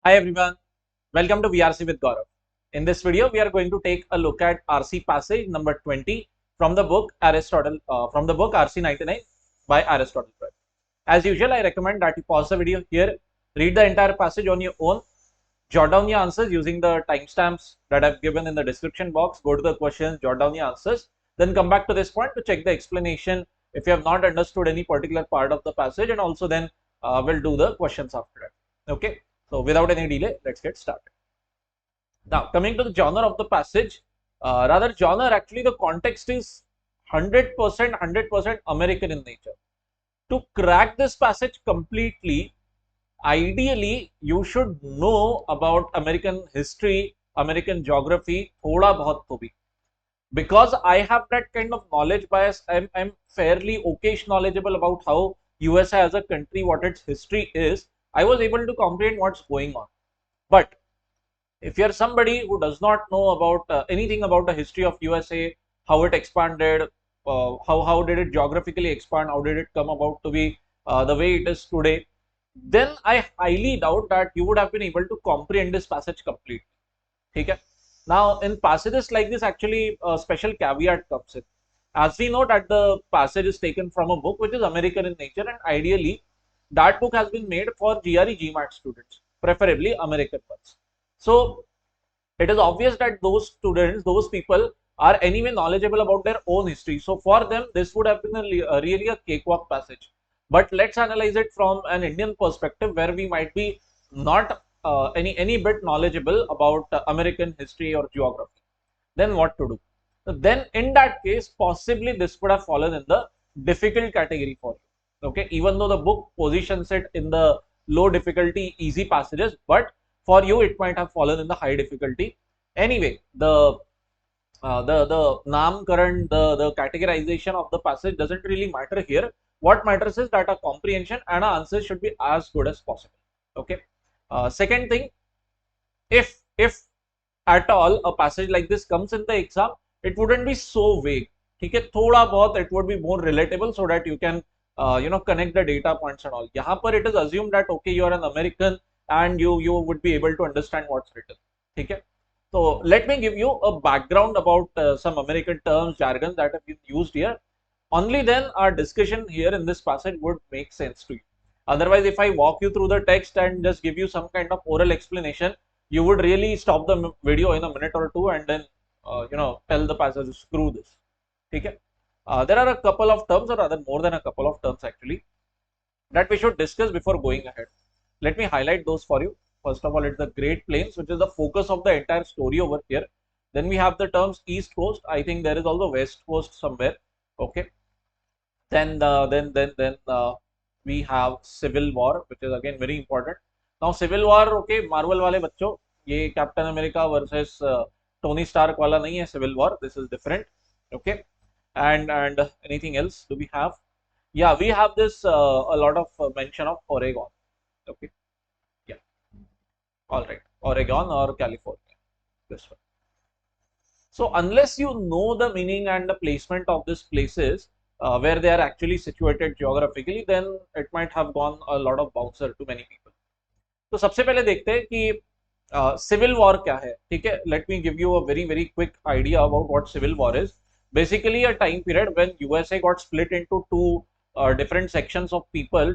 Hi everyone, welcome to VRC with Gaurav. In this video, we are going to take a look at RC passage number 20 from the book RC 99 by Aristotle Prep. As usual, I recommend that you pause the video here, read the entire passage on your own, jot down your answers using the timestamps that I've given in the description box, go to the questions, jot down your answers, then come back to this point to check the explanation if you have not understood any particular part of the passage, and also then we'll do the questions after that. Okay. So without any delay, let's get started. Now, coming to the genre of the passage, rather genre, actually the context is 100% American in nature. To crack this passage completely, ideally you should know about American history, American geography, thoda bahut to bhi. Because I have that kind of knowledge bias, I'm fairly okayish knowledgeable about how USA as a country, what its history is. I was able to comprehend what's going on. But if you're somebody who does not know about anything about the history of USA, how it expanded, how did it geographically expand, how did it come about to be the way it is today, then I highly doubt that you would have been able to comprehend this passage completely. Okay? Now, in passages like this, actually, a special caveat comes in. As we know that the passage is taken from a book which is American in nature, and ideally, that book has been made for GRE GMAT students, preferably American ones. So, it is obvious that those students, those people are anyway knowledgeable about their own history. So, for them, this would have been really a cakewalk passage. But let's analyze it from an Indian perspective where we might be not any bit knowledgeable about American history or geography. Then what to do? So then in that case, possibly this would have fallen in the difficult category for you. Okay, even though the book positions it in the low difficulty, easy passages, but for you it might have fallen in the high difficulty. Anyway, the namkaran, the categorization of the passage doesn't really matter here. What matters is that our comprehension and our answers should be as good as possible. Okay. Second thing, if at all a passage like this comes in the exam, it wouldn't be so vague. ठीक है, थोड़ा बहुत it would be more relatable so that you can connect the data points and all. यहाँ पर it is assumed that okay, you are an American and you would be able to understand what's written. ठीक है. So let me give you a background about some American terms, jargon that have been used here. Only then our discussion here in this passage would make sense to you. Otherwise, if I walk you through the text and just give you some kind of oral explanation, you would really stop the video in a minute or two and then tell the passage, screw this. Okay? There are a couple of terms, or rather more than a couple of terms actually, that we should discuss before going ahead. Let me highlight those for you. First of all, it's the Great Plains, which is the focus of the entire story over here. Then we have the terms East Coast. I think there is also West Coast somewhere. Okay. Then we have Civil War, which is again very important. Now Civil War, okay, Marvel वाले बच्चों, ये Captain America versus Tony Stark वाला नहीं है Civil War. This is different. Okay. And anything else do we have? Yeah, we have this a lot of mention of Oregon. Okay. Yeah. All right. Oregon or California. This one. So unless you know the meaning and the placement of these places where they are actually situated geographically, then it might have gone a lot of bouncer to many people. तो सबसे पहले देखते हैं कि civil war क्या है. ठीक है, let me give you a very quick idea about what civil war is. Basically a time period when USA got split into two different sections of people,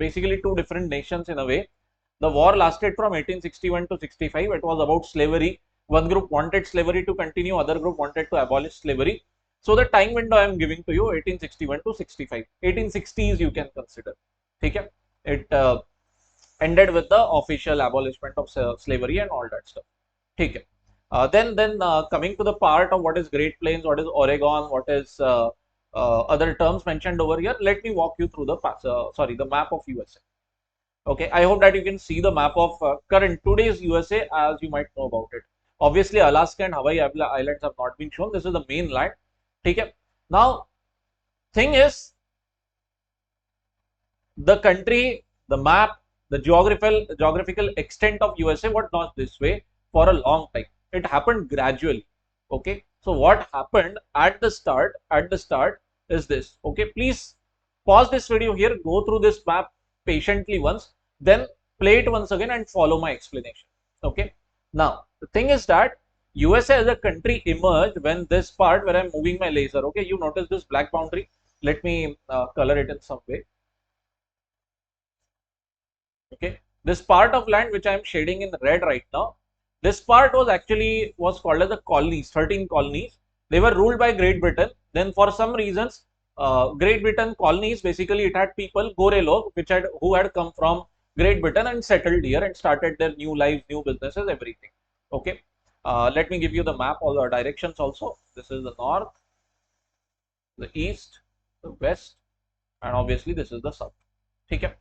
basically two different nations in a way. The war lasted from 1861 to 65. It was about slavery. One group wanted slavery to continue, other group wanted to abolish slavery. So the time window I am giving to you, 1861 to 65. 1860s you can consider. Okay? It ended with the official abolishment of slavery and all that stuff. Okay? Then coming to the part of what is Great Plains, what is Oregon, what is other terms mentioned over here, let me walk you through the map of USA. Okay, I hope that you can see the map of current today's USA as you might know about it. Obviously, Alaska and Hawaii Islands have not been shown. This is the main land. Okay. Now, thing is, the country, the map, the geographical extent of USA was not this way for a long time. It happened gradually. Okay. So what happened at the start is this. Okay. Please pause this video here, go through this map patiently once, then play it once again and follow my explanation. Okay. Now, the thing is that USA as a country emerged when this part where I'm moving my laser. Okay, you notice this black boundary. Let me color it in some way. Okay, this part of land which I am shading in red right now, this part was called as the colonies, 13 colonies. They were ruled by Great Britain. Then for some reasons, Great Britain colonies, basically it had people Gorelog, who had come from Great Britain and settled here and started their new lives, new businesses, everything. Okay, let me give you the map, all the directions also. This is the north, the east, the west, and obviously this is the south. Okay.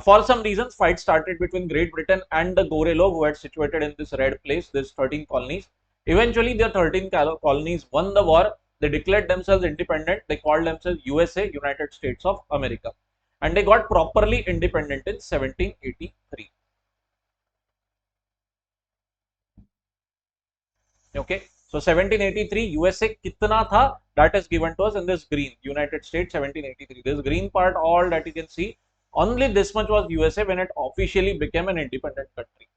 For some reasons, fight started between Great Britain and the Gorelog, who had situated in this red place, this 13 colonies. Eventually, their 13 colonies won the war. They declared themselves independent. They called themselves USA, United States of America. And they got properly independent in 1783. Okay, so 1783 USA kitna tha, that is given to us in this green, United States 1783. This green part, all that you can see, only this much was USA when it officially became an independent country.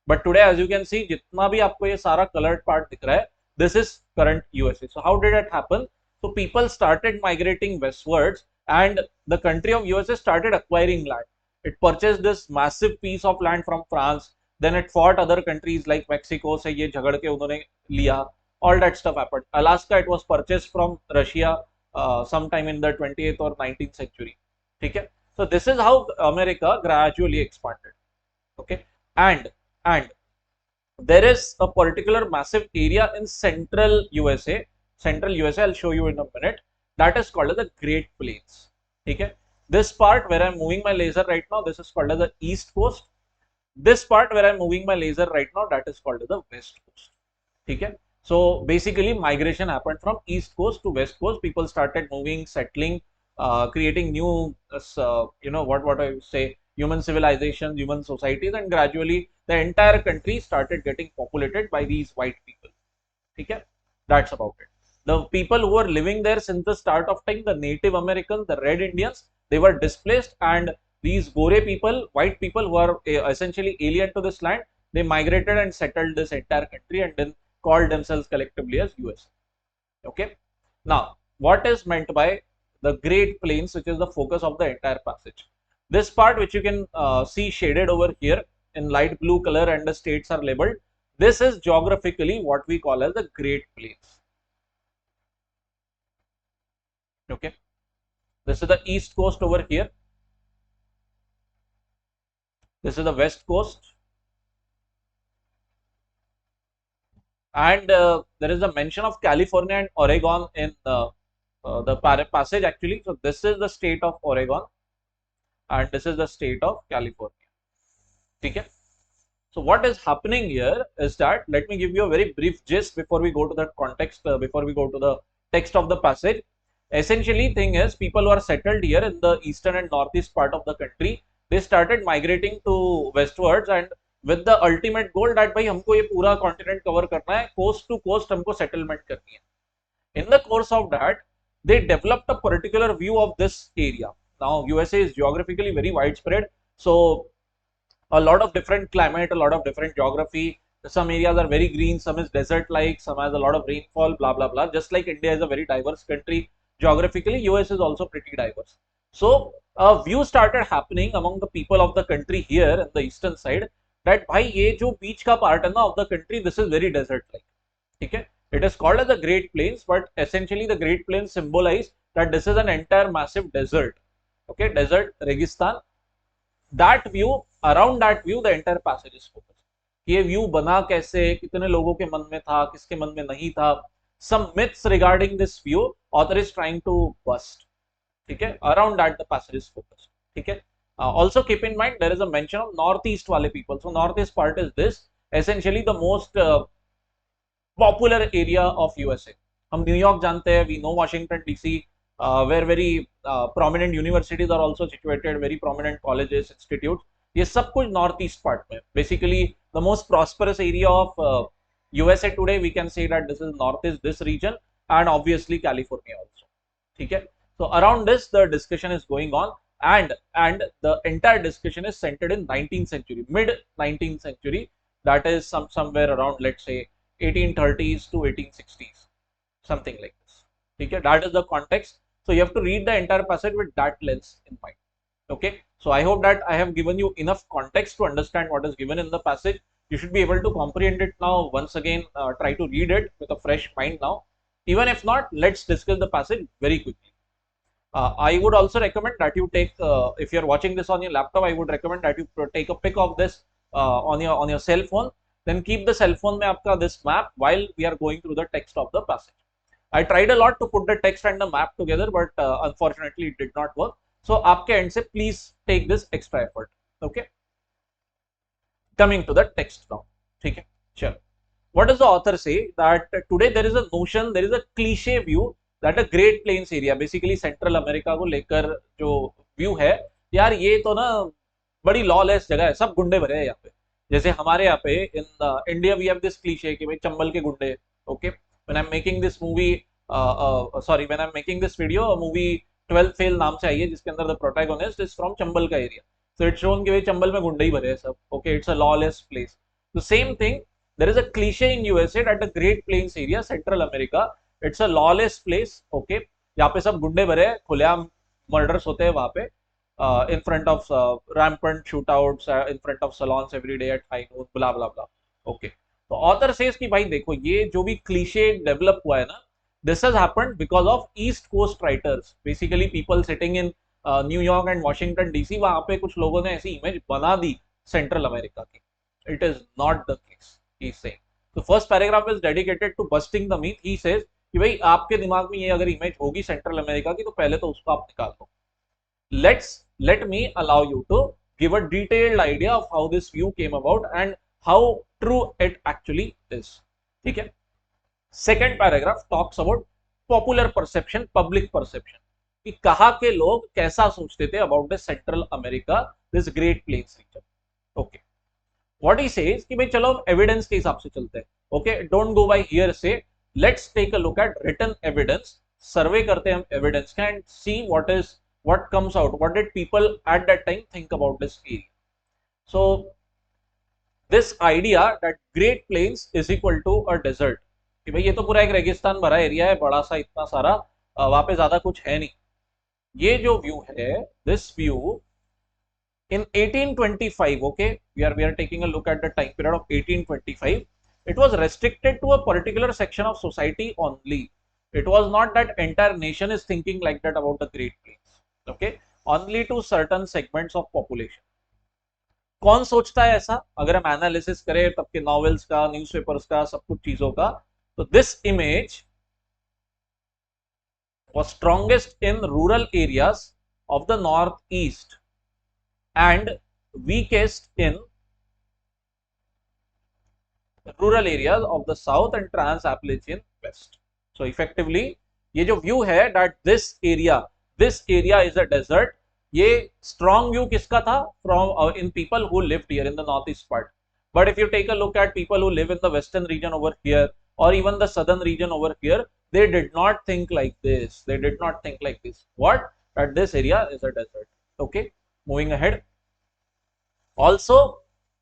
But today, as you can see, jitna bhi aapko ye sara colored part dikh raha hai, this is current USA. So how did it happen? So people started migrating westwards and the country of USA started acquiring land. It purchased this massive piece of land from France. Then it fought other countries like Mexico, से ये झगड़ के उन्होंने लिया. All that stuff happened. Alaska, it was purchased from Russia sometime in the 20th or 19th century. Okay? So this is how America gradually expanded. Okay, and there is a particular massive area in central USA. Central USA, I'll show you in a minute. That is called as the Great Plains. Okay, this part where I'm moving my laser right now, this is called as the East Coast. This part where I'm moving my laser right now, that is called as the West Coast. Okay, so basically migration happened from East Coast to West Coast. People started moving, settling, creating new, what I say, human civilizations, human societies, and gradually the entire country started getting populated by these white people. Okay, that's about it. The people who were living there since the start of time, the Native Americans, the Red Indians, they were displaced, and these Gore people, white people who are essentially alien to this land, they migrated and settled this entire country and then called themselves collectively as US. Okay. Now, what is meant by the Great Plains, which is the focus of the entire passage? This part, which you can see shaded over here in light blue color and the states are labeled, this is geographically what we call as the Great Plains. Okay. This is the East Coast over here. This is the West Coast. And there is a mention of California and Oregon in the passage actually. So this is the state of Oregon and this is the state of California. Okay. So what is happening here is that, let me give you a very brief gist before we go to the context, before we go to the text of the passage. Essentially, thing is, people who are settled here in the eastern and northeast part of the country, they started migrating to westwards, and with the ultimate goal that भाई हमको ये पूरा continent cover करना है, coast to coast हमको settlement करनी है. In the course of that, they developed a particular view of this area. Now, USA is geographically very widespread, so a lot of different climate, a lot of different geography. Some areas are very green, some is desert-like, some has a lot of rainfall, blah blah blah. Just like India is a very diverse country, geographically, US is also pretty diverse. So a view started happening among the people of the country here in the eastern side that bhai ye jo beach ka part hai na of the country, this is very desert-like. Okay, it is called as the Great Plains, but essentially the Great Plains symbolize that this is an entire massive desert. Okay, desert, Registan. That view, around that view, the entire passage is focused. ये view बना कैसे, कितने लोगों के मन में था, किसके मन में नहीं था. Some myths regarding this view, author is trying to bust. ठीक है, around that the passage is focused. ठीक है. Also keep in mind there is a mention of northeast वाले people. So northeast part is this, essentially the most popular area of USA. हम New York जानते हैं, we know Washington DC, where very prominent universities are also situated, very prominent colleges, institutes. ये सब कुछ north east part में. Basically the most prosperous area of USA today, we can say that this is northeast, this region, and obviously California also. ठीक है. So around this the discussion is going on. and the entire discussion is centered in 19th century, mid 19th century, that is somewhere around, let's say, 1830s to 1860s, something like this. Okay, that is the context. So you have to read the entire passage with that lens in mind. Okay, so I hope that I have given you enough context to understand what is given in the passage. You should be able to comprehend it now. Once again, try to read it with a fresh mind now. Even if not, let's discuss the passage very quickly. I would also recommend that you take, if you're watching this on your laptop, I would recommend that you take a pic of this on your cell phone. Then keep the cell phone mein aapka this map while we are going through the text of the passage. I tried a lot to put the text and the map together, but unfortunately it did not work. So aapke end se please take this extra effort. Okay. Coming to the text now. Okay. Sure. What does the author say? That today there is a notion, there is a cliche view that a Great Plains area, basically Central America को लेकर जो view है, यार ये तो ना बड़ी lawless जगह है, सब गुंडे भरे हैं यहाँ पे. जैसे हमारे यहाँ पे in India we have this cliche कि भाई चंबल के गुंडे. Okay, when I am making this movie, sorry, when I am making this video, movie 12th fail नाम से आई है, जिसके अंदर the protagonist is from Chambal का एरिया. सो इट्स शोन कि भाई चंबल में गुंडे ही भरे हैं सब. Okay, it's a lawless place. The same thing, there is a cliche in USA that the Great Plains area, Central America, it's a lawless place. Okay, यहाँ पे सब गुंडे भरे हैं, खुलेआम मर्डर्स होते हैं वहाँ पे, in front of rampant shootouts, in front of salons every day at high noon, blah blah blah. Okay, तो ऑथर सेज कि भाई देखो, ये जो भी क्लीशे डेवलप हुआ है ना, this has happened because of East Coast writers, basically people sitting in New York and Washington DC. वहां पे कुछ लोगों ने ऐसी इमेज बना दी सेंट्रल अमेरिका की. It is not the case. He is saying. The first paragraph is dedicated to busting the myth. He says कि भाई आपके दिमाग में ये अगर इमेज होगी सेंट्रल अमेरिका की, तो पहले तो उसको आप निकाल दो. Let me allow you to give a detailed idea of how this view came about and how true it actually is. ठीक है. Second paragraph talks about popular perception, public perception. कि कहाँ के लोग कैसा सोचते थे about the Central America, this Great Plains region. Okay. What he says कि भाई चलो हम एविडेंस के हिसाब से चलते हैं. Okay, don't go by hearsay, let's take a look at written evidence. Survey करते हैं हम एविडेंस का and see what comes out, what did people at that time think about this area. So this idea that great plains is equal to a desert, कि भाई ये तो पूरा एक रेगिस्तान भरा एरिया है, बड़ा सा, इतना सारा, वहां पे ज्यादा कुछ है नहीं. ये जो व्यू है, this view in 1825, okay, we are taking a look at the time period of 1825. It was restricted to a particular section of society only. It was not that entire nation is thinking like that about the Great Plains. Okay, only to certain segments of population. कौन सोचता है ऐसा? अगर हम analysis करें तब के novels का, न्यूज़पेपर्स का, सब कुछ चीजों का, तो this image was strongest in rural areas of the northeast and weakest in rural areas of the south and Trans-Appalachian west. So effectively ये जो व्यू है that this area is a desert, ये strong view किसका था? From in people who lived here in the northeast part. But if you take a look at people who live in the western region over here or even the southern region over here, they did not think like this. They did not think like this. What? That this area is a desert. Okay, moving ahead. Also,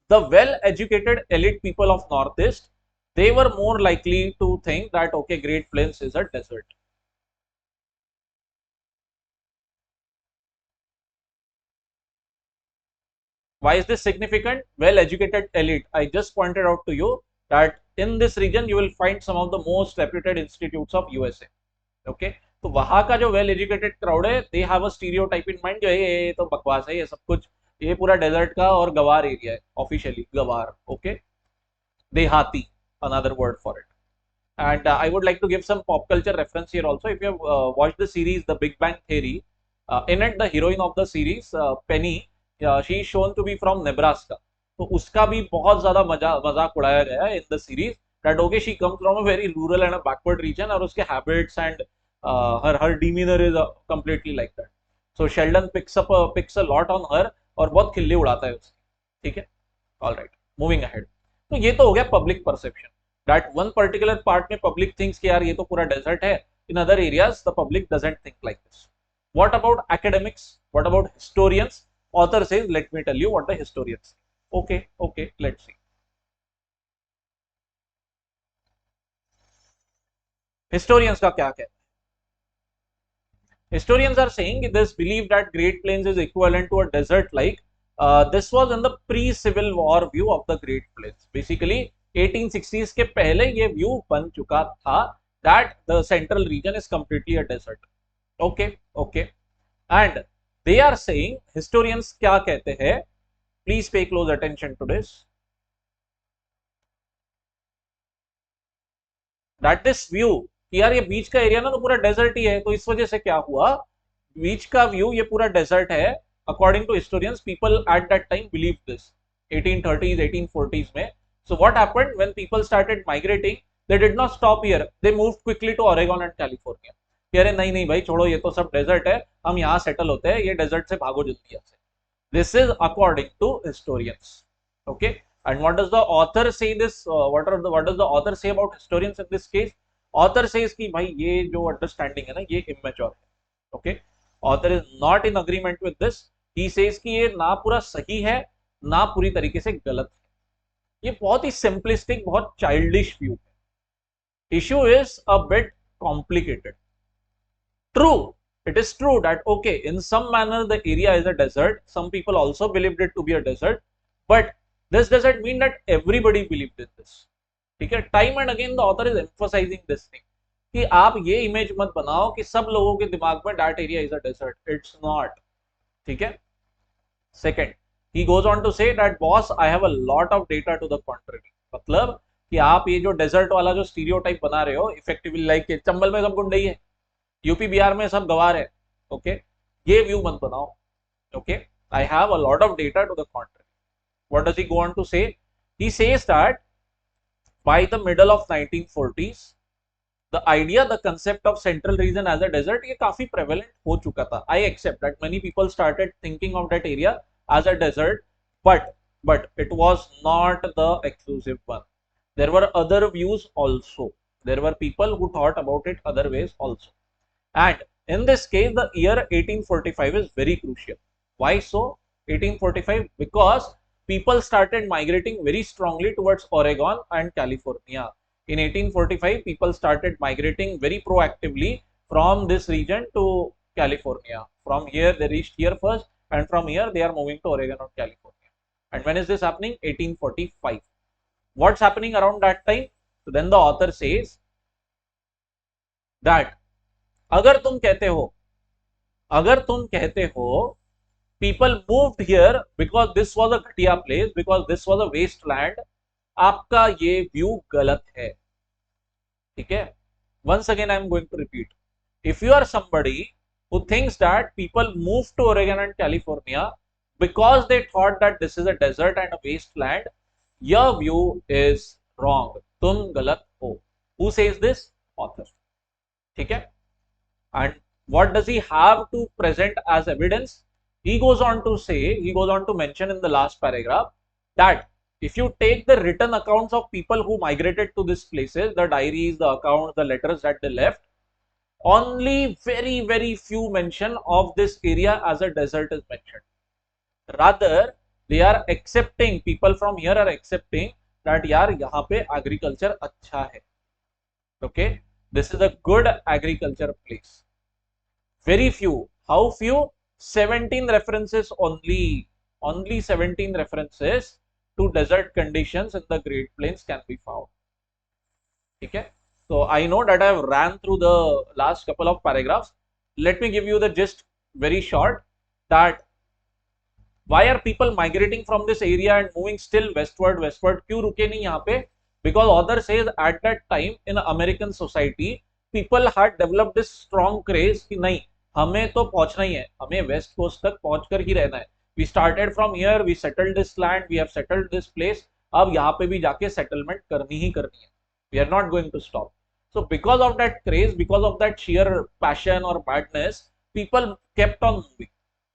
the well-educated elite people of Northeast, they were more likely to think that, okay, Great Plains is a desert. Why is this significant? Well-educated elite. I just pointed out to you that in this region you will find some of the most reputed institutes of USA. Okay, तो वहां का जो well-educated crowd है, they have a stereotype in mind, जो ये तो बकवास है, ये सब कुछ, ये पूरा डेजर्ट का और गवार एरिया है, ऑफिशियली गवार. ओके, देहाती, another word for it. And I would like to give some pop culture reference here also. If you have watched the series The Big Bang Theory, in it the heroine of the series, Penny, she is shown to be from Nebraska. तो उसका भी बहुत ज्यादा मजाक उड़ाया गया है in the series that okay, she comes from a very rural and a backward region, और उसके habits and her demeanor is completely like that. So Sheldon picks a lot on her और बहुत खिल्ली उड़ाता है उसकी. ठीक है, ऑल राइट, मूविंग अहेड. तो ये तो हो गया public perception, that one particular part में पब्लिक थिंक्स कि यार ये तो पूरा डेजर्ट है. In other areas the public doesn't think like this. What about academics? What about historians? Author says, let me tell you what the historians say. Okay, let's see. Historians का क्या कहना है? Historians are saying this belief that Great Plains is equivalent to a desert like this was in the pre-Civil War view of the Great Plains. Basically 1860s के पहले ये view बन चुका था that the central region is completely a desert. Okay. And they are saying, historians क्या कहते हैं? Please pay close attention to this. That this view कि यार ये बीच का एरिया ना तो पूरा डेजर्ट ही है, तो इस वजह से क्या हुआ, बीच का व्यू ये पूरा डेजर्ट है. According to historians, people at that time believe this 1830s 1840s में. So what happened when people started migrating, they did not stop here, they moved quickly to Oregon and California. कि अरे नहीं भाई छोड़ो, ये तो सब डेजर्ट है, हम यहाँ सेटल होते हैं, ये डेजर्ट से भागो जल्दी यहाँ से. This is according to historians. Okay. And what does the author say this? What does the author say about historians in this case? Author says कि भाई ये जो understanding है ना, ये immature है. Okay. Author is not in agreement with this. He says कि ये ना पूरा सही है, ना पूरी तरीके से गलत है. ये बहुत ही simplistic, बहुत childish view है. Issue is a bit complicated. True. It is true that okay, in some manner the area is a desert. Some people also believed it to be a desert, but this doesn't mean that everybody believed in this. ठीक है. Time and again the author is emphasising this thing कि आप ये image मत बनाओ कि सब लोगों के दिमाग में that area is a desert. It's not. ठीक है. Second, he goes on to say that boss I have a lot of data to the contrary. मतलब कि आप ये जो डेजर्ट वाला जो स्टीरियोटाइप बना रहे हो, इफेक्टिवली लाइक चंबल में सब गुंडे ही है, यूपी बिहार में सब गवार है. ओके. ये व्यू मत बनाओ. Okay. I have a lot of data to the contrary. What does he go on to say? He says that by the middle of 1940s, the idea, the concept of central region as a desert, ये काफी prevalent हो चुका था. I accept that many people started thinking of that area as a desert, but it was not the exclusive one. There were other views also. There were people who thought about it other ways also. And in this case, the year 1845 is very crucial. Why so? 1845 because people started migrating very strongly towards Oregon and California. In 1845, people started migrating very proactively from this region to California. From here, they reached here first, and from here, they are moving to Oregon or California. And when is this happening? 1845. What's happening around that time? So then the author says that अगर तुम कहते हो people moved here because this was a घटिया place, because this was a wasteland, आपका ये view गलत है. ठीक है. Once again I am going to repeat. If you are somebody who thinks that people moved to Oregon and California because they thought that this is a desert and a wasteland, your view is wrong. तुम गलत हो. Who says this? Author. ठीक है. And what does he have to present as evidence? He goes on to mention in the last paragraph that if you take the written accounts of people who migrated to these places, the diaries, the accounts, the letters that they left, only very few mention of this area as a desert is mentioned. Rather, they are accepting, people from here are accepting that यार यहाँ पे agriculture अच्छा है. Okay, this is a good agriculture place. Very few. How few? 17 references only 17 references to desert conditions in the Great Plains can be found. Okay. So I know that I have ran through the last couple of paragraphs. Let me give you the gist very short, that why are people migrating from this area and moving still westward? क्यों रुके नहीं यहाँ पे? Because author says at that time in American society, people had developed this strong craze कि नहीं, हमें तो पहुंचना ही है, हमें वेस्ट कोस्ट तक पहुंचकर ही रहना है. We started from here, we settled this land, we have settled this place, अब यहाँ पे भी जाके सेटलमेंट करनी ही करनी है. We are not going to stop. So because of that craze, because of that sheer passion और madness, people kept on moving.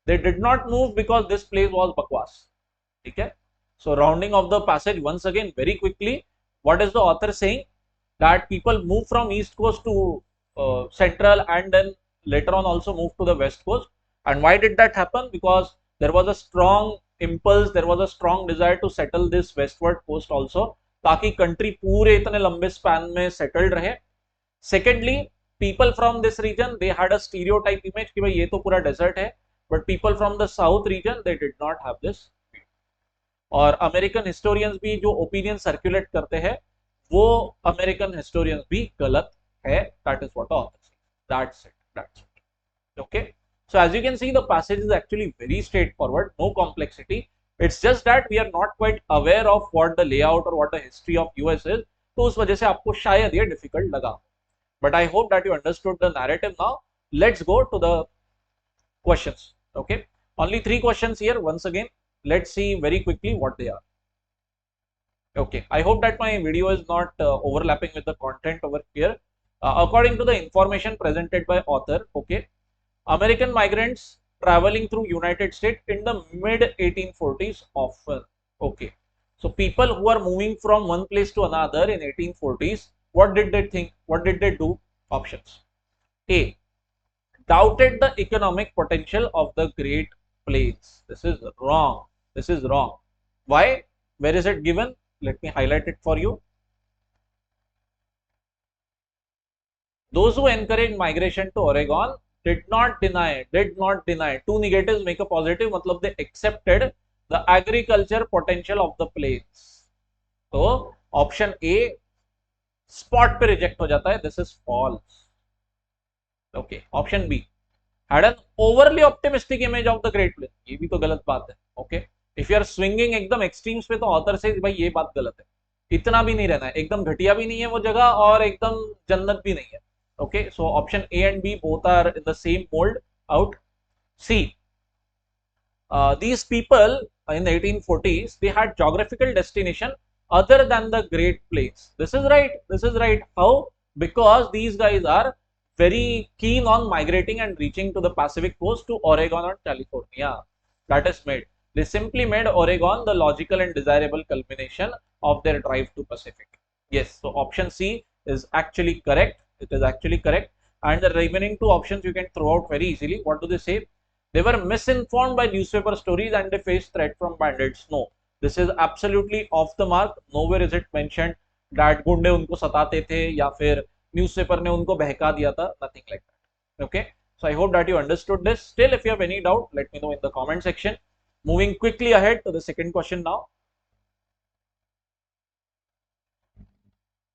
They did not move because this place was बकवास. ठीक है. So rounding off the passage once again very quickly, what is the author saying? That people move from east coast to central and then later on also moved to the west coast And why did that happen? Because there was a strong impulse, there was a strong desire to settle this westward coast also, ताकि country पूरे इतने लंबे span में settled रहे. Secondly, people from this region, they had a stereotype image कि भाई ये तो पूरा desert है, but people from the south region, they did not have this. और अमेरिकन हिस्टोरियंस भी जो ओपिनियन सर्कुलेट करते हैं वो अमेरिकन हिस्टोरियंस भी गलत है. That is what author says. That's it. Okay, so as you can see, the passage is actually very straightforward, no complexity. It's just that we are not quite aware of what the layout or what the history of US is, तो उस वजह से आपको शायद ये difficult लगा. But I hope that you understood the narrative now. Let's go to the questions. Okay, only 3 questions here. Once again, let's see very quickly what they are. Okay, I hope that my video is not overlapping with the content over here. According to the information presented by author, okay, American migrants traveling through United States in the mid 1840s often. Okay, so people who are moving from one place to another in 1840s, what did they think? What did they do? Options. A, doubted the economic potential of the Great Plains. This is wrong. This is wrong. Why? Where is it given? Let me highlight it for you. Those who encouraged migration to Oregon did not deny. Two negatives make a positive, मतलब they accepted the agriculture potential of the plains. तो option A spot पे reject हो जाता है. This is false. Okay. Option B had an overly optimistic image of the Great Plains. ये भी तो गलत बात है. Okay. If you are swinging एकदम extremes पे तो author से भाई ये बात गलत है. इतना भी नहीं रहना है. एकदम घटिया भी नहीं है वो जगह और एकदम जन्नत भी नहीं है. Okay, so option A and B both are in the same mold. Out. C, these people in the 1840s, they had geographical destination other than the Great Plains. This is right. This is right. How? Because these guys are very keen on migrating and reaching to the Pacific coast, to Oregon or California. That is made. They simply made Oregon the logical and desirable culmination of their drive to Pacific. Yes, so option C is actually correct. It is actually correct. And the remaining 2 options you can throw out very easily. What do they say? They were misinformed by newspaper stories and they faced threat from bandits. No, this is absolutely off the mark. Nowhere is it mentioned that गुंडे उनको सताते थे या फिर newspaper ने उनको बहका दिया था. Nothing like that. Okay, so I hope that you understood this. Still, if you have any doubt, let me know in the comment section. Moving quickly ahead to the second question now.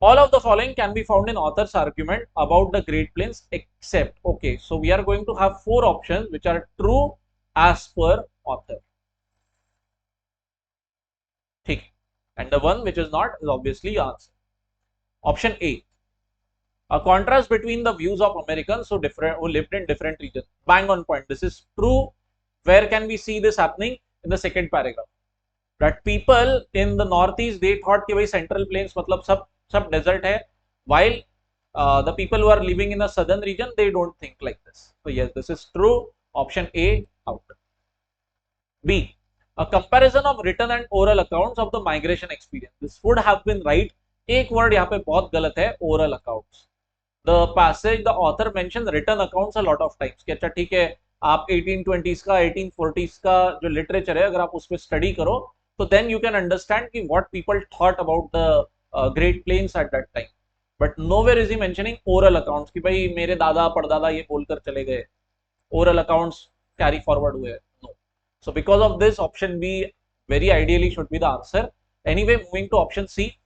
All of the following can be found in author's argument about the Great Plains except. Okay, so we are going to have 4 options which are true as per author. Okay. And the one which is not is obviously answer. Option A, a contrast between the views of Americans who lived in different regions. Bang on point. This is true. Where can we see this happening? In the second paragraph. That people in the northeast, they thought कि भाई central plains मतलब सब desert है, while the people who are living in the southern region, they don't think like this. So yes, this is true. Option A out. B, a comparison of written and oral accounts of the migration experience. This would have been right. एक word यहाँ पे बहुत गलत है, oral accounts. The passage, the author mentions written accounts a lot of times. कि अच्छा ठीक है, आप 1820s का 1840s का जो literature है, अगर आप उस पे study करो, तो then you can understand कि what people thought about the Great Plains at that time. But nowhere is he mentioning oral accounts कि भाई मेरे दादा परदादा ये बोलकर चले गए. Oral accounts carry forward हुए. No. So because of this, option B very ideally should be the answer. Anyway, moving to option C,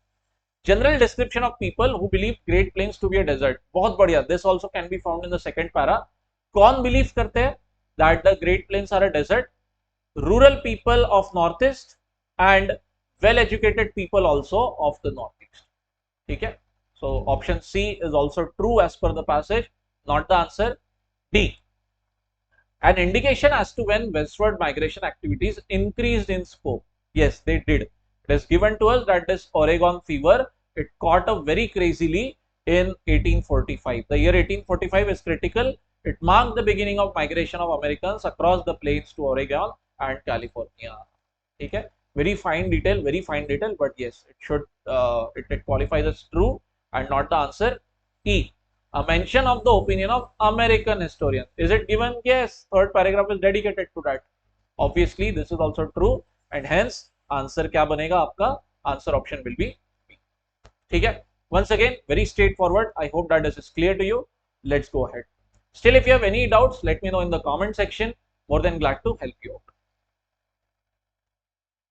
general description of people who believe Great Plains to be a desert. बहुत बढ़िया. This also can be found in the second para. कौन believe करते हैं that the Great Plains are a desert? Rural people of northeast and well-educated people also of the northeast. ठीक है? So option C is also true as per the passage, not the answer. D, an indication as to when westward migration activities increased in scope. Yes, they did. It is given to us that this Oregon fever, it caught up very crazily in 1845. The year 1845 is critical. It marked the beginning of migration of Americans across the plains to Oregon and California. ठीक है? Very fine detail, but yes, it should it qualifies as true and not the answer. E, A mention of the opinion of American historians. Is it given? Yes. Third paragraph is dedicated to that. Obviously, this is also true, and hence answer क्या बनेगा आपका? Answer option will be B. ठीक है? Once again, very straightforward. I hope that this is clear to you. Let's go ahead. Still, if you have any doubts, let me know in the comment section. More than glad to help you out.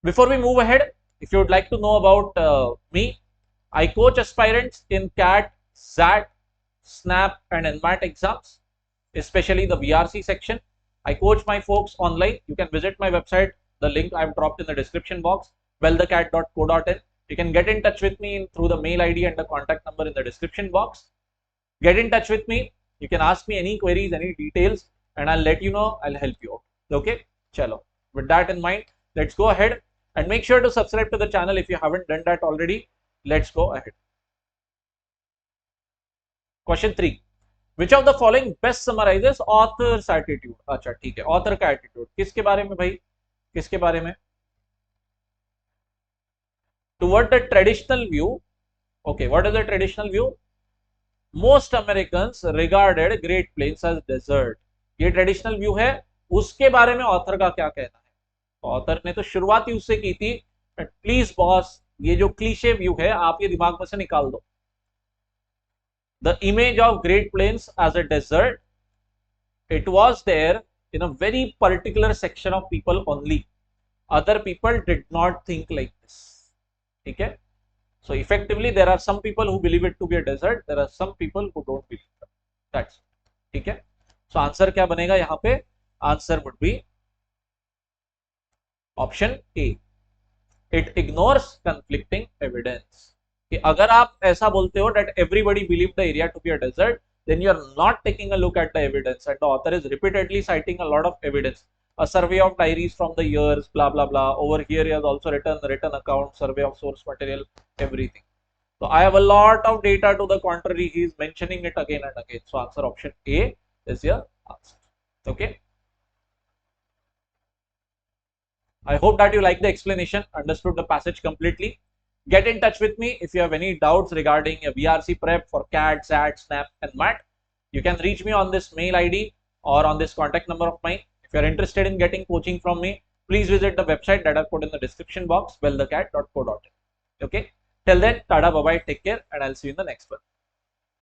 Before we move ahead, if you would like to know about me, I coach aspirants in CAT, SAT, SNAP, and NMAT exams, especially the VRC section. I coach my folks online. You can visit my website. The link I've dropped in the description box, wellthecat.co.in. You can get in touch with me through the mail ID and the contact number in the description box. Get in touch with me. You can ask me any queries, any details, and I'll let you know. I'll help you out. Okay? Chalo. With that in mind, let's go ahead and make sure to subscribe to the channel if you haven't done that already. Let's go ahead. Question 3. Which of the following best summarizes author's attitude? अच्छा ठीक है, author का attitude किसके बारे में भाई? किसके बारे में? Toward the traditional view. Okay, what is the traditional view? Most Americans regarded Great Plains as desert. ये traditional view है. उसके बारे में author का क्या कहना है? Author ने तो शुरुआत ही उससे की थी. Please boss, ये जो cliche view है आप ये दिमाग में से निकाल दो. The image of Great Plains as a desert, it was there in a very particular section of people only. Other people did not think like this. Okay? So effectively, there are some people who believe it to be a desert. There are some people who don't believe it. That's it. Okay? So answer क्या बनेगा यहाँ पे? Answer would be option A. It ignores conflicting evidence. कि अगर आप ऐसा बोलते हो that everybody believed the area to be a desert, then you are not taking a look at the evidence, and the author is repeatedly citing a lot of evidence. A survey of diaries from the years, blah blah blah. Over here he has also written written account, survey of source material, everything. So I have a lot of data to the contrary. He is mentioning it again and again. So answer option A is your answer. Okay. I hope that you like the explanation, understood the passage completely. Get in touch with me if you have any doubts regarding a VRC prep for CAT, SAT, SNAP, and MAT. You can reach me on this mail ID or on this contact number of mine. If you are interested in getting coaching from me, please visit the website that I've put in the description box, wellthecat.co.in. Okay. Till then, tada, bye bye, take care, and I'll see you in the next one.